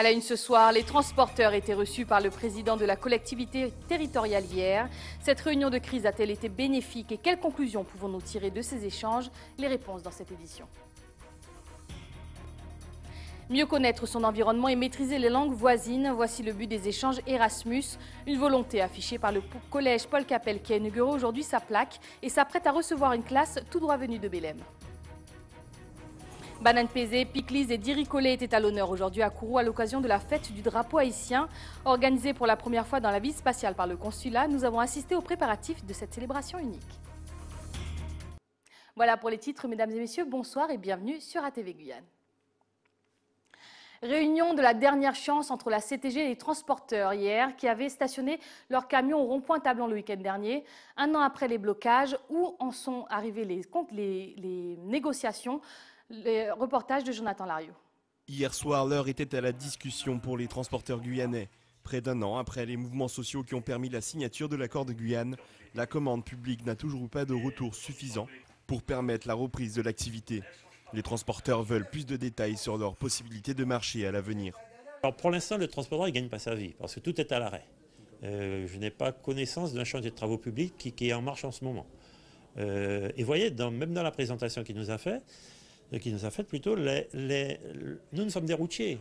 À la une ce soir, les transporteurs étaient reçus par le président de la collectivité territoriale hier. Cette réunion de crise a-t-elle été bénéfique et quelles conclusions pouvons-nous tirer de ces échanges? Les réponses dans cette édition. Mieux connaître son environnement et maîtriser les langues voisines, voici le but des échanges Erasmus, une volonté affichée par le collège Paul Capel qui a inauguré aujourd'hui sa plaque et s'apprête à recevoir une classe tout droit venue de Belém. Banane pesée, pickles et diricolés étaient à l'honneur aujourd'hui à Kourou à l'occasion de la fête du drapeau haïtien. Organisée pour la première fois dans la ville spatiale par le consulat, nous avons assisté aux préparatifs de cette célébration unique. Voilà pour les titres, mesdames et messieurs, bonsoir et bienvenue sur ATV Guyane. Réunion de la dernière chance entre la CTG et les transporteurs hier qui avaient stationné leurs camions au rond-point Tablon le week-end dernier. Un an après les blocages, où en sont arrivées les négociations? Les reportages de Jonathan Lariot. Hier soir, l'heure était à la discussion pour les transporteurs guyanais. Près d'un an après les mouvements sociaux qui ont permis la signature de l'accord de Guyane, la commande publique n'a toujours pas de retour suffisant pour permettre la reprise de l'activité. Les transporteurs veulent plus de détails sur leurs possibilités de marché à l'avenir. Alors pour l'instant, le transporteur ne gagne pas sa vie parce que tout est à l'arrêt. Je n'ai pas connaissance d'un chantier de travaux publics qui est en marche en ce moment. Et vous voyez, même dans la présentation qu'il nous a faite, nous sommes des routiers.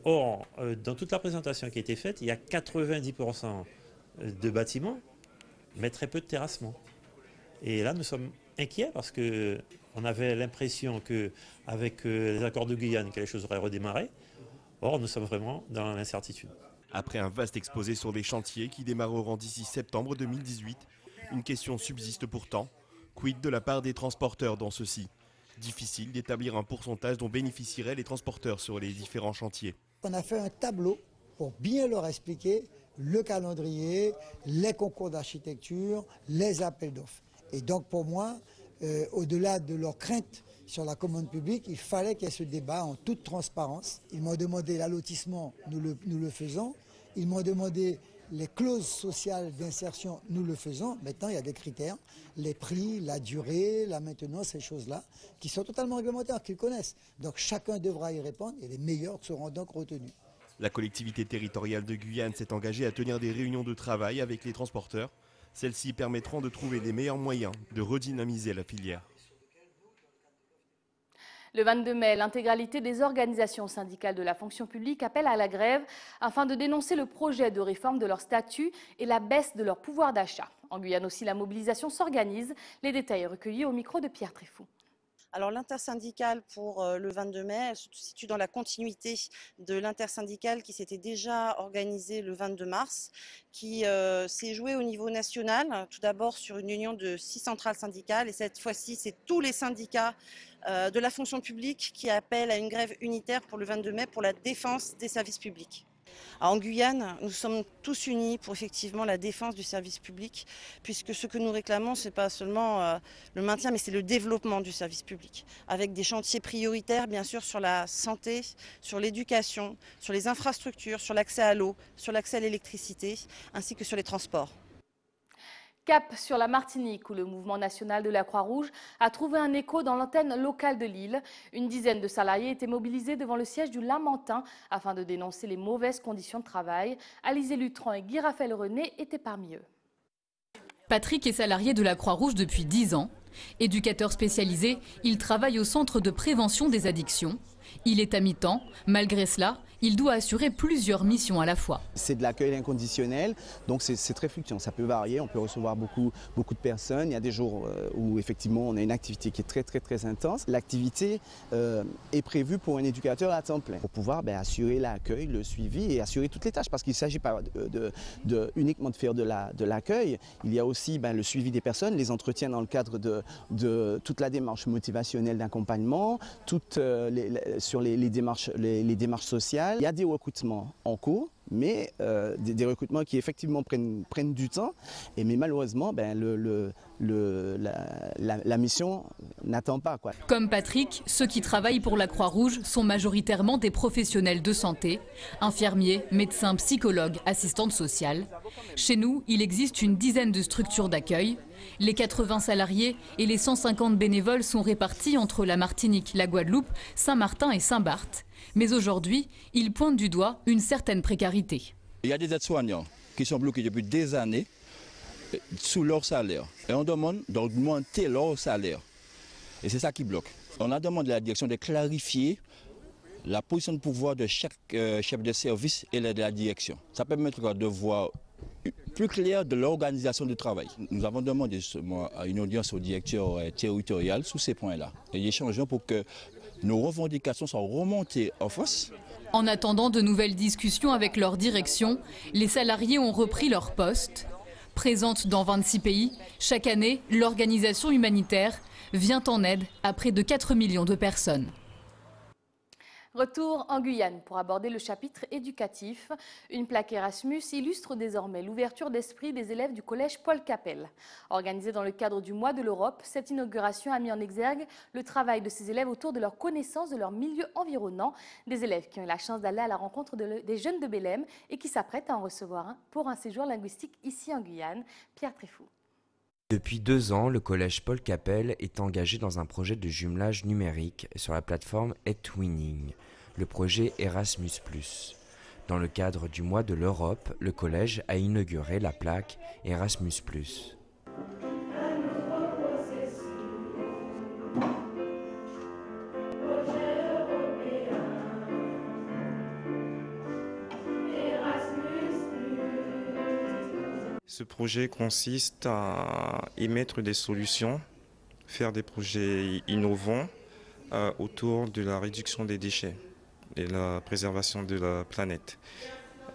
Or, dans toute la présentation qui a été faite, il y a 90% de bâtiments, mais très peu de terrassement. Et là, nous sommes inquiets parce qu'on avait l'impression qu'avec les accords de Guyane, que les choses auraient redémarré. Or, nous sommes vraiment dans l'incertitude. Après un vaste exposé sur les chantiers qui démarreront d'ici septembre 2018, une question subsiste pourtant. Quid de la part des transporteurs dans ceci? Difficile d'établir un pourcentage dont bénéficieraient les transporteurs sur les différents chantiers. On a fait un tableau pour bien leur expliquer le calendrier, les concours d'architecture, les appels d'offres. Et donc pour moi, au-delà de leurs craintes sur la commande publique, il fallait qu'il y ait ce débat en toute transparence. Ils m'ont demandé l'allotissement, nous le faisons. Ils m'ont demandé les clauses sociales d'insertion, nous le faisons. Maintenant, il y a des critères, les prix, la durée, la maintenance, ces choses-là, qui sont totalement réglementaires, qu'ils connaissent. Donc chacun devra y répondre et les meilleurs seront donc retenus. La collectivité territoriale de Guyane s'est engagée à tenir des réunions de travail avec les transporteurs. Celles-ci permettront de trouver les meilleurs moyens de redynamiser la filière. Le 22 mai, l'intégralité des organisations syndicales de la fonction publique appelle à la grève afin de dénoncer le projet de réforme de leur statut et la baisse de leur pouvoir d'achat. En Guyane aussi, la mobilisation s'organise. Les détails recueillis au micro de Pierre Tréfou. Alors l'intersyndicale pour le 22 mai, elle se situe dans la continuité de l'intersyndicale qui s'était déjà organisée le 22 mars, qui s'est jouée au niveau national, tout d'abord sur une union de 6 centrales syndicales, et cette fois-ci c'est tous les syndicats de la fonction publique qui appellent à une grève unitaire pour le 22 mai pour la défense des services publics. Alors, en Guyane, nous sommes tous unis pour effectivement la défense du service public, puisque ce que nous réclamons, ce n'est pas seulement le maintien, mais c'est le développement du service public, avec des chantiers prioritaires, bien sûr, sur la santé, sur l'éducation, sur les infrastructures, sur l'accès à l'eau, sur l'accès à l'électricité, ainsi que sur les transports. Cap sur la Martinique, où le mouvement national de la Croix-Rouge a trouvé un écho dans l'antenne locale de l'île. Une dizaine de salariés étaient mobilisés devant le siège du Lamentin afin de dénoncer les mauvaises conditions de travail. Alizé Lutran et Guy Raphaël René étaient parmi eux. Patrick est salarié de la Croix-Rouge depuis 10 ans. Éducateur spécialisé, il travaille au centre de prévention des addictions. Il est à mi-temps. Malgré cela, il doit assurer plusieurs missions à la fois. C'est de l'accueil inconditionnel, donc c'est très fluctuant. Ça peut varier, on peut recevoir beaucoup de personnes. Il y a des jours où effectivement on a une activité qui est très intense. L'activité est prévue pour un éducateur à temps plein, pour pouvoir assurer l'accueil, le suivi et assurer toutes les tâches. Parce qu'il ne s'agit pas uniquement de faire de l'accueil, il y a aussi le suivi des personnes, les entretiens dans le cadre de toute la démarche motivationnelle d'accompagnement, sur les démarches sociales. Il y a des recrutements en cours, mais des recrutements qui effectivement prennent du temps. Mais malheureusement, la mission n'attend pas, quoi. Comme Patrick, ceux qui travaillent pour la Croix-Rouge sont majoritairement des professionnels de santé, infirmiers, médecins, psychologues, assistantes sociales. Chez nous, il existe une dizaine de structures d'accueil. Les 80 salariés et les 150 bénévoles sont répartis entre la Martinique, la Guadeloupe, Saint-Martin et Saint-Barth. Mais aujourd'hui, ils pointent du doigt une certaine précarité. Il y a des aides-soignants qui sont bloqués depuis des années sous leur salaire. Et on demande d'augmenter leur salaire. Et c'est ça qui bloque. On a demandé à la direction de clarifier la position de pouvoir de chaque chef de service et de la direction. Ça permettra de voir plus clair de l'organisation du travail. Nous avons demandé justement à une audience au directeur territorial sur ces points-là. Et échangeons pour que nos revendications soient remontées en face. En attendant de nouvelles discussions avec leur direction, les salariés ont repris leur poste. Présente dans 26 pays, chaque année, l'organisation humanitaire vient en aide à près de 4 millions de personnes. Retour en Guyane pour aborder le chapitre éducatif. Une plaque Erasmus illustre désormais l'ouverture d'esprit des élèves du collège Paul Capel. Organisée dans le cadre du mois de l'Europe, cette inauguration a mis en exergue le travail de ces élèves autour de leur connaissance de leur milieu environnant. Des élèves qui ont eu la chance d'aller à la rencontre des jeunes de Belém et qui s'apprêtent à en recevoir un pour un séjour linguistique ici en Guyane. Pierre Tréfou. Depuis 2 ans, le collège Paul Capel est engagé dans un projet de jumelage numérique sur la plateforme eTwinning, le projet Erasmus+. Dans le cadre du mois de l'Europe, le collège a inauguré la plaque Erasmus+. Ce projet consiste à émettre des solutions, faire des projets innovants autour de la réduction des déchets et la préservation de la planète.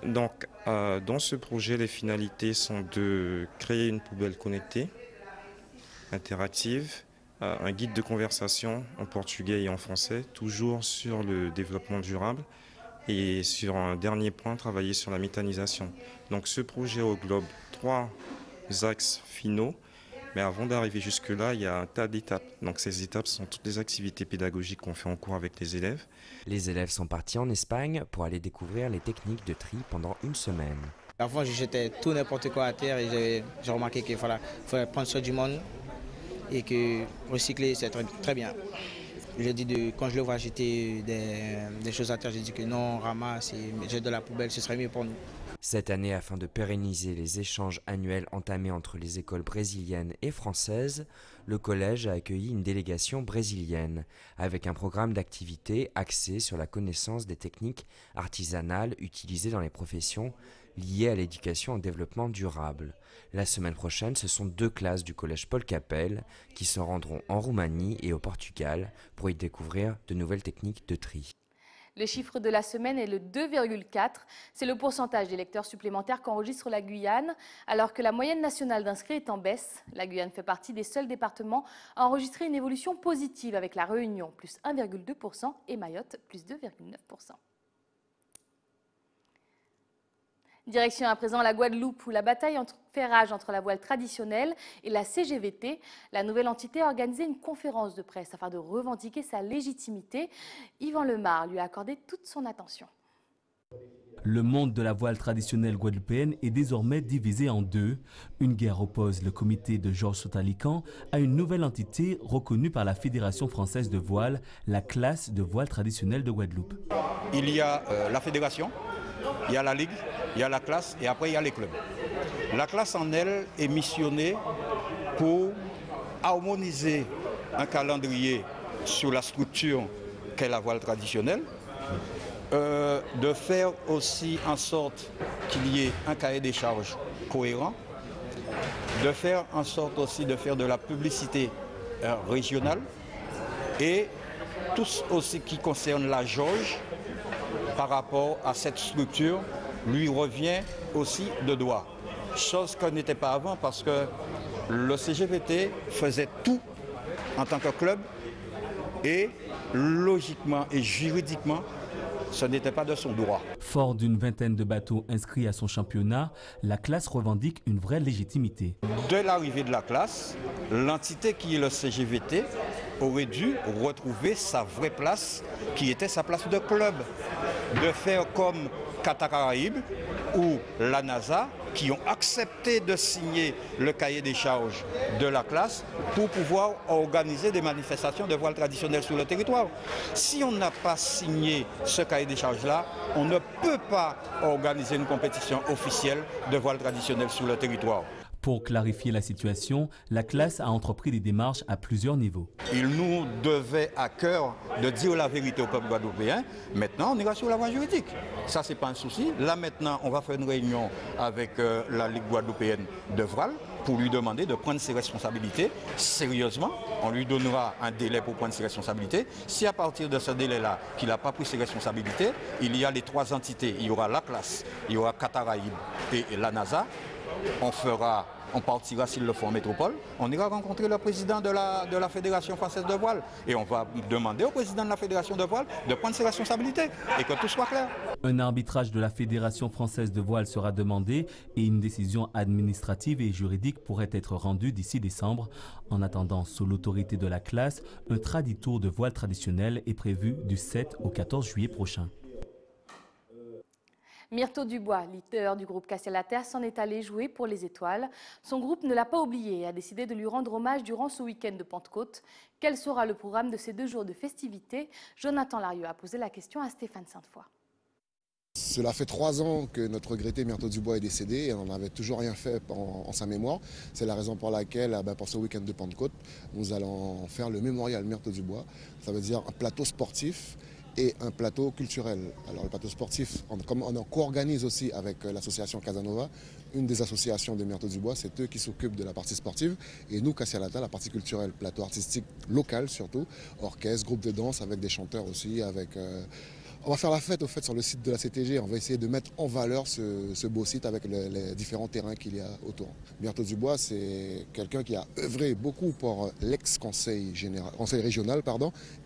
Donc, dans ce projet, les finalités sont de créer une poubelle connectée, interactive, un guide de conversation en portugais et en français, toujours sur le développement durable. Et sur un dernier point, travailler sur la méthanisation. Donc ce projet englobe 3 axes finaux, mais avant d'arriver jusque-là, il y a un tas d'étapes. Donc ces étapes sont toutes les activités pédagogiques qu'on fait en cours avec les élèves. Les élèves sont partis en Espagne pour aller découvrir les techniques de tri pendant une semaine. Avant, je jetais tout n'importe quoi à terre et j'ai remarqué qu'il fallait prendre soin du monde et que recycler, c'est très bien. Quand je le vois jeter des choses à terre, j'ai dit que non, on ramasse et jette de la poubelle, ce serait mieux pour nous. Cette année, afin de pérenniser les échanges annuels entamés entre les écoles brésiliennes et françaises, le collège a accueilli une délégation brésilienne, avec un programme d'activités axé sur la connaissance des techniques artisanales utilisées dans les professions liées à l'éducation au développement durable. La semaine prochaine, ce sont 2 classes du collège Paul Capel qui se rendront en Roumanie et au Portugal pour y découvrir de nouvelles techniques de tri. Le chiffre de la semaine est le 2,4. C'est le pourcentage d'électeurs supplémentaires qu'enregistre la Guyane, alors que la moyenne nationale d'inscrits est en baisse. La Guyane fait partie des seuls départements à enregistrer une évolution positive avec la Réunion, plus 1,2% et Mayotte, plus 2,9%. Direction à présent la Guadeloupe où la bataille fait rage entre la voile traditionnelle et la CGVT. La nouvelle entité a organisé une conférence de presse afin de revendiquer sa légitimité. Yvan Lemar lui a accordé toute son attention. Le monde de la voile traditionnelle guadeloupéenne est désormais divisé en 2. Une guerre oppose le comité de Georges Sotalican à une nouvelle entité reconnue par la Fédération française de voile, la classe de voile traditionnelle de Guadeloupe. Il y a la fédération, il y a la ligue, il y a la classe et après il y a les clubs. La classe en elle est missionnée pour harmoniser un calendrier sur la structure qu'est la voile traditionnelle, de faire aussi en sorte qu'il y ait un cahier des charges cohérent, de faire en sorte aussi de faire de la publicité régionale et tout aussi qui concerne la jauge par rapport à cette structure lui revient aussi de droit. Chose qu'on n'était pas avant parce que le CGVT faisait tout en tant que club et logiquement et juridiquement, ce n'était pas de son droit. Fort d'une vingtaine de bateaux inscrits à son championnat, la classe revendique une vraie légitimité. De l'arrivée de la classe, l'entité qui est le CGVT aurait dû retrouver sa vraie place, qui était sa place de club. De faire comme Qatar Caraïbes, ou la NASA qui ont accepté de signer le cahier des charges de la classe pour pouvoir organiser des manifestations de voile traditionnel sur le territoire. Si on n'a pas signé ce cahier des charges-là, on ne peut pas organiser une compétition officielle de voile traditionnel sur le territoire. Pour clarifier la situation, la classe a entrepris des démarches à plusieurs niveaux. Il nous devait à cœur de dire la vérité au peuple guadeloupéen. Maintenant, on ira sur la voie juridique. Ça, ce n'est pas un souci. Là, maintenant, on va faire une réunion avec la Ligue guadeloupéenne de voile pour lui demander de prendre ses responsabilités sérieusement. On lui donnera un délai pour prendre ses responsabilités. Si à partir de ce délai-là, qu'il n'a pas pris ses responsabilités, il y a les trois entités. Il y aura la classe, il y aura Cataraïbe et la NASA. On partira s'il le faut en métropole, on ira rencontrer le président de la Fédération française de voile et on va demander au président de la Fédération de voile de prendre ses responsabilités et que tout soit clair. Un arbitrage de la Fédération française de voile sera demandé et une décision administrative et juridique pourrait être rendue d'ici décembre. En attendant, sous l'autorité de la classe, un traditour de voile traditionnel est prévu du 7 au 14 juillet prochain. Myrto Dubois, leader du groupe Cassia la Terre, s'en est allé jouer pour les étoiles. Son groupe ne l'a pas oublié et a décidé de lui rendre hommage durant ce week-end de Pentecôte. Quel sera le programme de ces 2 jours de festivités? Jonathan Larieux a posé la question à Stéphane Sainte-Foy. Cela fait 3 ans que notre regretté Myrto Dubois est décédé et on n'avait toujours rien fait en sa mémoire. C'est la raison pour laquelle, pour ce week-end de Pentecôte, nous allons faire le mémorial Myrto Dubois. Ça veut dire un plateau sportif et un plateau culturel. Alors le plateau sportif, on co-organise aussi avec l'association Casanova, une des associations de Myrto Dubois, c'est eux qui s'occupent de la partie sportive et nous, Cassia la Terre, la partie culturelle, plateau artistique local surtout, orchestre, groupe de danse avec des chanteurs aussi, on va faire la fête au fait sur le site de la CTG, on va essayer de mettre en valeur ce beau site avec les différents terrains qu'il y a autour. Myrto Dubois, c'est quelqu'un qui a œuvré beaucoup pour l'ex-conseil régional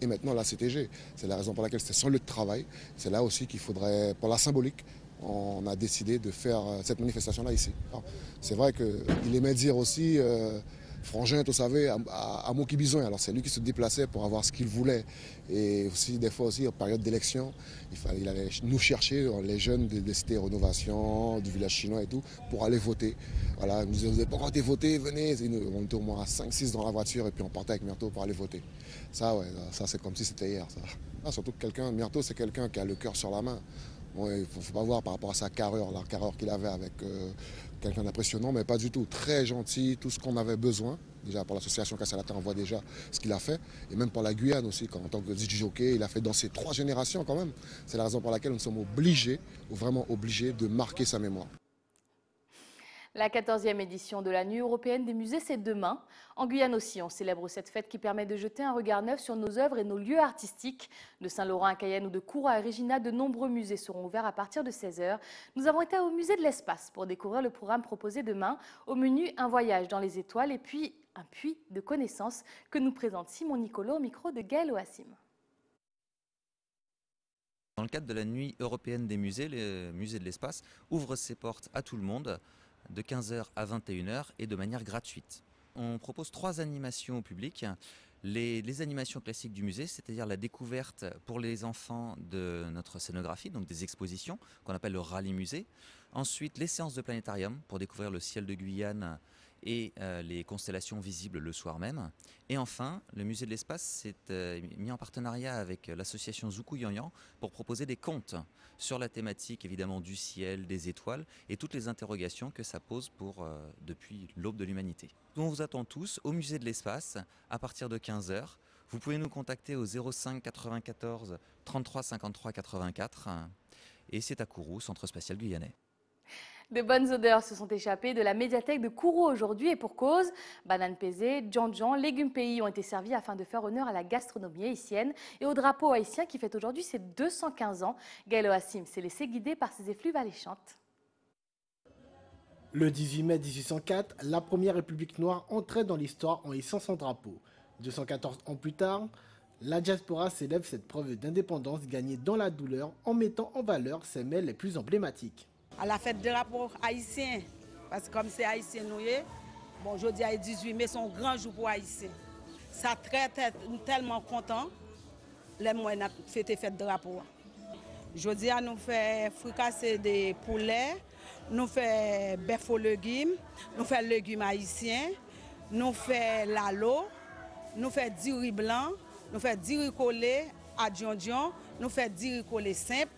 et maintenant la CTG. C'est la raison pour laquelle c'était son lieu de travail. C'est là aussi qu'il faudrait, pour la symbolique, on a décidé de faire cette manifestation-là ici. C'est vrai qu'il aimait dire aussi... Frangin, vous savez, à mon qui besoin. Alors c'est lui qui se déplaçait pour avoir ce qu'il voulait. Et aussi, des fois aussi, en période d'élection, il allait nous chercher, les jeunes des cités Rénovation, du village chinois et tout, pour aller voter. Voilà, il nous disait, vous n'avez pas encore été voté, venez. On était au moins à 5-6 dans la voiture et puis on partait avec Myrto pour aller voter. Ça, ouais, ça c'est comme si c'était hier. Ça. Surtout que Myrto, c'est quelqu'un qui a le cœur sur la main. Bon, il ne faut pas voir par rapport à sa carrure, la carrure qu'il avait avec quelqu'un d'impressionnant, mais pas du tout. Très gentil, tout ce qu'on avait besoin. Déjà pour l'association Cassia la Terre, on voit déjà ce qu'il a fait. Et même pour la Guyane aussi, en tant que DJ-jockey, il a fait danser 3 générations quand même. C'est la raison pour laquelle nous sommes obligés, ou vraiment obligés, de marquer sa mémoire. La 14e édition de la Nuit européenne des musées, c'est demain. En Guyane aussi, on célèbre cette fête qui permet de jeter un regard neuf sur nos œuvres et nos lieux artistiques. De Saint-Laurent à Cayenne ou de Kourou à Regina, de nombreux musées seront ouverts à partir de 16h. Nous avons été au musée de l'espace pour découvrir le programme proposé demain. Au menu, un voyage dans les étoiles et puis un puits de connaissances que nous présente Simon Nicolo au micro de Gaël Oassim. Dans le cadre de la Nuit européenne des musées, le musée de l'espace ouvre ses portes à tout le monde de 15h à 21h et de manière gratuite. On propose 3 animations au public. Les animations classiques du musée, c'est-à-dire la découverte pour les enfants de notre scénographie, donc des expositions qu'on appelle le rallye musée. Ensuite, les séances de planétarium pour découvrir le ciel de Guyane et les constellations visibles le soir même. Et enfin, le musée de l'espace s'est mis en partenariat avec l'association Zoukouyanyan pour proposer des contes sur la thématique évidemment du ciel, des étoiles et toutes les interrogations que ça pose depuis l'aube de l'humanité. On vous attend tous au musée de l'espace à partir de 15h. Vous pouvez nous contacter au 05 94 33 53 84 et c'est à Kourou, Centre spatial guyanais. De bonnes odeurs se sont échappées de la médiathèque de Kourou aujourd'hui et pour cause. Bananes pesées, djan-djan, légumes pays ont été servis afin de faire honneur à la gastronomie haïtienne et au drapeau haïtien qui fête aujourd'hui ses 215 ans. Gaël Oassim s'est laissé guider par ses effluves alléchantes. Le 18 mai 1804, la première République noire entrait dans l'histoire en hissant son drapeau. 214 ans plus tard, la diaspora célèbre cette preuve d'indépendance gagnée dans la douleur en mettant en valeur ses mets les plus emblématiques. À la fête de drapeau haïtien, parce que comme c'est haïtien nous, bon, aujourd'hui le 18 mai, c'est un grand jour pour haïtien. Ça nous tellement content, les moyens fêter fête de drapeau. Aujourd'hui, nous fait fricasser des poulets, nous faisons bœuf aux légumes, nous faisons légumes haïtiens, nous faisons lalo, nous faisons du riz blanc, nous faisons du riz collé à dion, nous faisons du riz collé simple,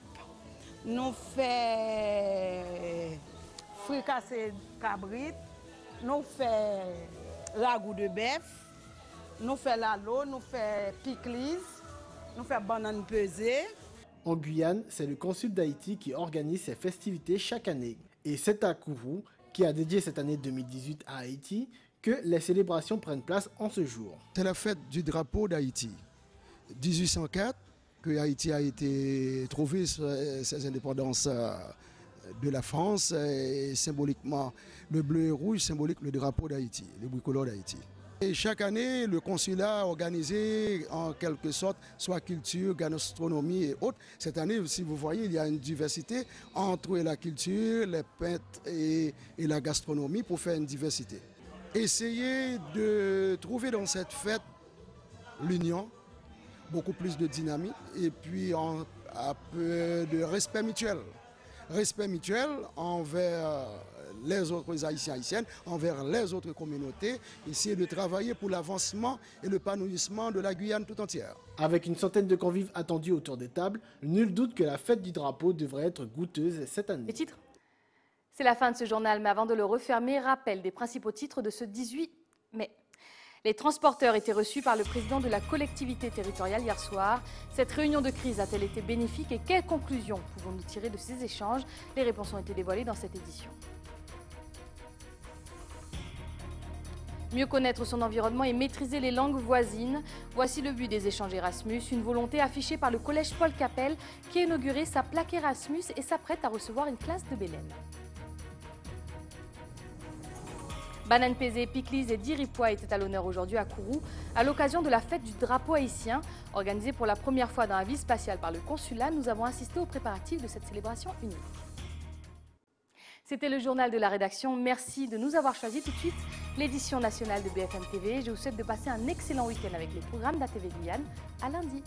nous faisons fricassé cabrit, nous faisons ragoût de bœuf, nous faisons lalo, nous faisons pickles, nous faisons banane pesée. En Guyane, c'est le consul d'Haïti qui organise ces festivités chaque année. Et c'est à Kourou, qui a dédié cette année 2018 à Haïti, que les célébrations prennent place en ce jour. C'est la fête du drapeau d'Haïti. 1804, que Haïti a été trouvé ses indépendances de la France, et symboliquement le bleu et rouge symbolique le drapeau d'Haïti, le tricolore d'Haïti. Et chaque année, le consulat a organisé en quelque sorte soit culture, gastronomie et autres. Cette année, si vous voyez, il y a une diversité entre la culture, les peintres et la gastronomie pour faire une diversité. Essayez de trouver dans cette fête l'union, beaucoup plus de dynamique et puis un peu de respect mutuel. Respect mutuel envers les autres Haïtiens, Haïtiennes, envers les autres communautés, essayer de travailler pour l'avancement et l'épanouissement de la Guyane tout entière. Avec une centaine de convives attendus autour des tables, nul doute que la fête du drapeau devrait être goûteuse cette année. Les titres ? C'est la fin de ce journal, mais avant de le refermer, rappel des principaux titres de ce 18 mai. Les transporteurs étaient reçus par le président de la collectivité territoriale hier soir. Cette réunion de crise a-t-elle été bénéfique et quelles conclusions pouvons-nous tirer de ces échanges? Les réponses ont été dévoilées dans cette édition. Mieux connaître son environnement et maîtriser les langues voisines. Voici le but des échanges Erasmus, une volonté affichée par le collège Paul Capel qui a inauguré sa plaque Erasmus et s'apprête à recevoir une classe de Bélène. Banane pesée, pickles et diripois étaient à l'honneur aujourd'hui à Kourou à l'occasion de la fête du drapeau haïtien. Organisée pour la première fois dans la ville spatiale par le consulat, nous avons assisté aux préparatifs de cette célébration unique. C'était le journal de la rédaction. Merci de nous avoir choisis. Tout de suite, l'édition nationale de BFM TV. Je vous souhaite de passer un excellent week-end avec les programmes d'ATV Guyane. À lundi.